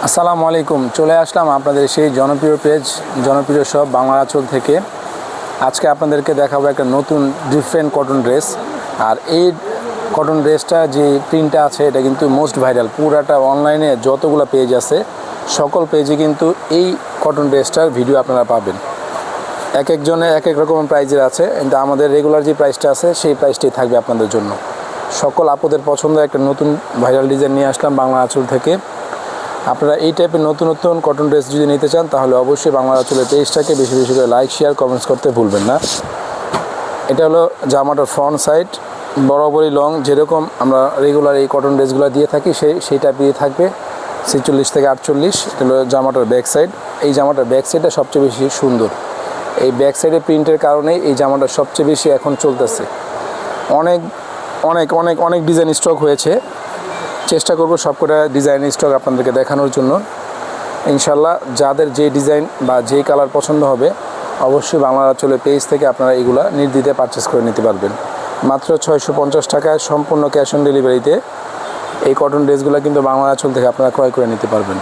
আসসালামু আলাইকুম। চলে আসলাম আপনাদের সেই জনপ্রিয় পেজ জনপ্রিয় সব বাংলা আঁচল থেকে। আজকে আপনাদেরকে দেখাবো একটা নতুন ডিফারেন্ট কটন ড্রেস। আর এই কটন ড্রেসটা যে প্রিন্টটা আছে এটা কিন্তু মোস্ট ভাইরাল। পুরাটা অনলাইনে যতগুলো পেজ আছে সকল পেজে কিন্তু এই কটন ড্রেসটার ভিডিও আপনারা পাবেন। এক একজনে এক এক রকমের প্রাইজের আছে, কিন্তু আমাদের রেগুলার যে প্রাইসটা আছে সেই প্রাইসটাই থাকবে আপনাদের জন্য। সকল আপুদের পছন্দ একটা নতুন ভাইরাল ডিজাইন নিয়ে আসলাম বাংলা আঁচল থেকে। আপনারা এই টাইপের নতুন নতুন কটন ড্রেস যদি নিতে চান তাহলে অবশ্যই বাংলা আঁচলের পেজটাকে বেশি বেশি করে লাইক, শেয়ার, কমেন্টস করতে ভুলবেন না। এটা হলো জামাটার ফ্রন্ট সাইড, বরাবরই লং, যেরকম আমরা রেগুলার এই কটন ড্রেসগুলো দিয়ে থাকি সেই টাইপের থাকবে 46 থেকে 48। এটা হলো জামাটার ব্যাক সাইড। এই জামাটার ব্যাক সাইডটা সবচেয়ে বেশি সুন্দর। এই ব্যাক সাইডের প্রিন্টের কারণেই এই জামাটা সবচেয়ে বেশি এখন চলতেছে। অনেক অনেক অনেক অনেক ডিজাইন স্টক হয়েছে। চেষ্টা করব সবকটা ডিজাইন স্টক আপনাদেরকে দেখানোর জন্য। ইনশাল্লাহ যাদের যে ডিজাইন বা যেই কালার পছন্দ হবে অবশ্যই বাংলা আঁচলের পেজ থেকে আপনারা এগুলা নির্দ্বিধায় পারচেস করে নিতে পারবেন। মাত্র 650 টাকায় সম্পূর্ণ ক্যাশ অন ডেলিভারিতে এই কটন ড্রেসগুলো কিন্তু বাংলা আঁচল থেকে আপনারা ক্রয় করে নিতে পারবেন।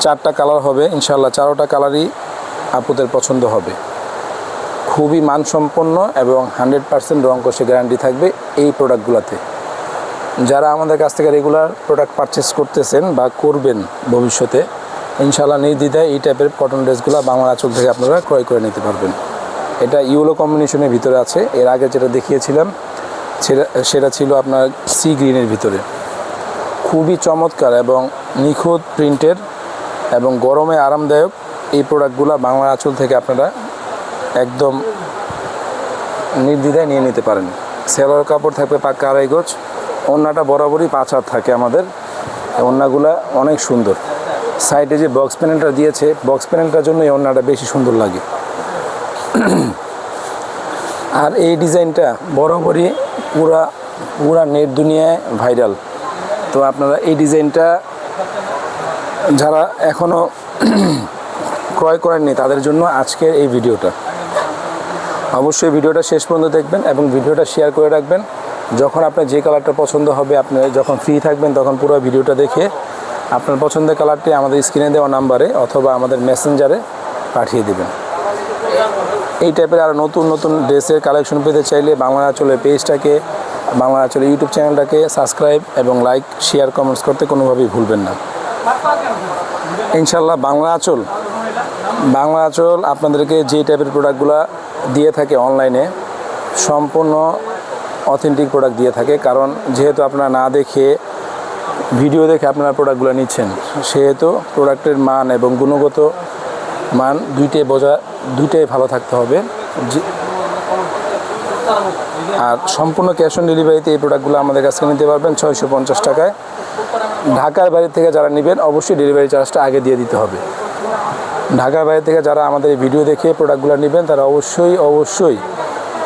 4টা কালার হবে ইনশাল্লাহ, 4টা কালারই আপুদের পছন্দ হবে। খুবই মানসম্পন্ন এবং 100% রং কষে গ্যারান্টি থাকবে এই প্রোডাক্টগুলোতে। যারা আমাদের কাছ থেকে রেগুলার প্রোডাক্ট পারচেস করতেছেন বা করবেন ভবিষ্যতে, ইনশাআল্লাহ নির্দ্বিধায় এই টাইপের কটন ড্রেসগুলো বাংলা আঁচল থেকে আপনারা ক্রয় করে নিতে পারবেন। এটা ইয়েলো কম্বিনেশনের ভিতরে আছে। এর আগে যেটা দেখিয়েছিলাম সেটা ছিল আপনার সি গ্রিনের ভিতরে। খুবই চমৎকার এবং নিখুঁত প্রিন্টের এবং গরমে আরামদায়ক এই প্রোডাক্টগুলো বাংলা আঁচল থেকে আপনারা একদম নির্দ্বিধায় নিয়ে নিতে পারেন। সেলোয়ার কাপড় থাকবে পাক্কা 2.5 গজ। ওড়নাটা বরাবরই 5 হাত থাকে আমাদের। ওড়নাগুলো অনেক সুন্দর। সাইডে যে বক্স প্যানেলটা দিয়েছে, বক্স প্যানেলটার জন্য এই ওড়নাটা বেশি সুন্দর লাগে। আর এই ডিজাইনটা বরাবরই পুরা নেট দুনিয়ায় ভাইরাল। তো আপনারা এই ডিজাইনটা যারা এখনও ক্রয় করেননি তাদের জন্য আজকের এই ভিডিওটা। অবশ্যই ভিডিওটা শেষ পর্যন্ত দেখবেন এবং ভিডিওটা শেয়ার করে রাখবেন। যখন আপনার যে কালারটা পছন্দ হবে, আপনি যখন ফ্রি থাকবেন তখন পুরো ভিডিওটা দেখে আপনার পছন্দের কালারটি আমাদের স্ক্রিনে দেওয়া নাম্বারে অথবা আমাদের মেসেঞ্জারে পাঠিয়ে দেবেন। এই টাইপের আরও নতুন নতুন ড্রেসের কালেকশন পেতে চাইলে বাংলা আঁচলের পেজটাকে, বাংলা আঁচলের ইউটিউব চ্যানেলটাকে সাবস্ক্রাইব এবং লাইক, শেয়ার, কমেন্টস করতে কোনোভাবেই ভুলবেন না। ইনশাল্লাহ বাংলা আঁচল আপনাদেরকে যে টাইপের প্রোডাক্টগুলো দিয়ে থাকে অনলাইনে সম্পূর্ণ অথেন্টিক প্রোডাক্ট দিয়ে থাকে। কারণ যেহেতু আপনারা না দেখে ভিডিও দেখে আপনারা প্রোডাক্টগুলো নিচ্ছেন, সেহেতু প্রোডাক্টের মান এবং গুণগত মান দুইটাই ভালো থাকতে হবে। আর সম্পূর্ণ ক্যাশ অন ডেলিভারিতে এই প্রোডাক্টগুলো আমাদের কাছে নিতে পারবেন 650 টাকায়। ঢাকার বাইরে থেকে যারা নেবেন অবশ্যই ডেলিভারি চার্জটা আগে দিয়ে দিতে হবে। ঢাকার বাইরে থেকে যারা আমাদের এই ভিডিও দেখে প্রোডাক্টগুলো নেবেন তারা অবশ্যই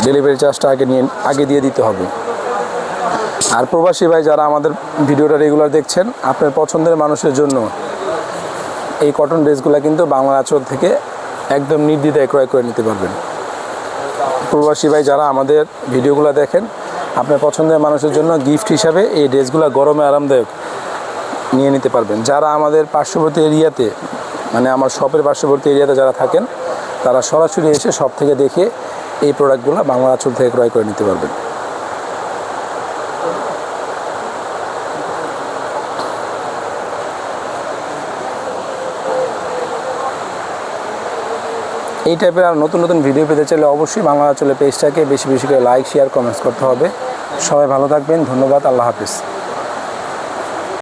ডেলিভারি চার্জটা আগে দিয়ে দিতে হবে। আর প্রবাসী ভাই যারা আমাদের ভিডিওটা রেগুলার দেখছেন, আপনার পছন্দের মানুষের জন্য এই কটন ড্রেসগুলো কিন্তু বাংলা আঁচল থেকে একদম নির্দ্বিধায় ক্রয় করে নিতে পারবেন। প্রবাসী ভাই যারা আমাদের ভিডিওগুলো দেখেন, আপনার পছন্দের মানুষের জন্য গিফট হিসাবে এই ড্রেসগুলো গরমে আরামদায়ক নিয়ে নিতে পারবেন। যারা আমাদের পার্শ্ববর্তী এরিয়াতে, মানে আমার শপের পার্শ্ববর্তী এরিয়াতে যারা থাকেন, তারা সরাসরি এসে শপ থেকে দেখে এই প্রোডাক্টগুলো বাংলা আঁচল থেকে ক্রয় করে নিতে পারবেন। এই টাইপের আর নতুন নতুন ভিডিও পেতে চাইলে অবশ্যই বাংলা আঁচলের পেজটাকে বেশি বেশি করে লাইক, শেয়ার, কমেন্টস করতে হবে। সবাই ভালো থাকবেন। ধন্যবাদ। আল্লাহ হাফিজ।